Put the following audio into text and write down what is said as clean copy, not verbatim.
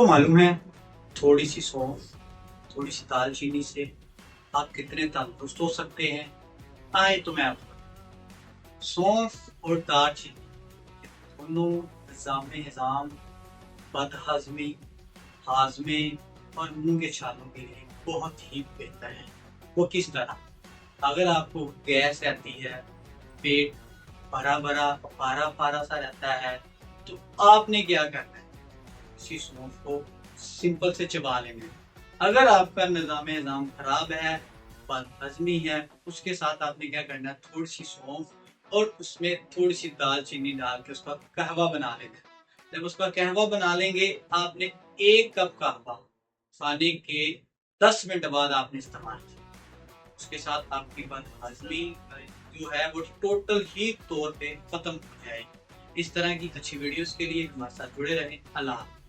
आपको मालूम है थोड़ी सी सौंफ, थोड़ी सी दालचीनी से आप कितने तंदुरुस्त हो सकते हैं? आए तो मैं आपको सौंफ और दालचीनी दोनों निज़ाम बदहजमी, हाजमे और मुंह के छालों के लिए बहुत ही बेहतर है। वो किस तरह? अगर आपको गैस रहती है, पेट भरा भरा फारा फारा सा रहता है, तो आपने क्या करना है, इसी सौंफ को सिंपल से चबा लेंगे। अगर आपका निज़ाम हज़ाम खराब है, बदहज़मी है, उसके साथ आपने क्या करना है, थोड़ी सी सौंफ और उसमें थोड़ी सी दालचीनी डाल के उसका कहवा बना लेना है। जब उसका कहवा बना लेंगे, आपने 1 कप कहवा खाने के 10 मिनट बाद आपने इस्तेमाल किया, उसके साथ आपकी बदहज़मी जो है वो टोटल ही तौर पे खत्म हो जाएगी। इस तरह की अच्छी वीडियोस के लिए हमारे साथ जुड़े रहें। अल्लाह हाफ़िज़।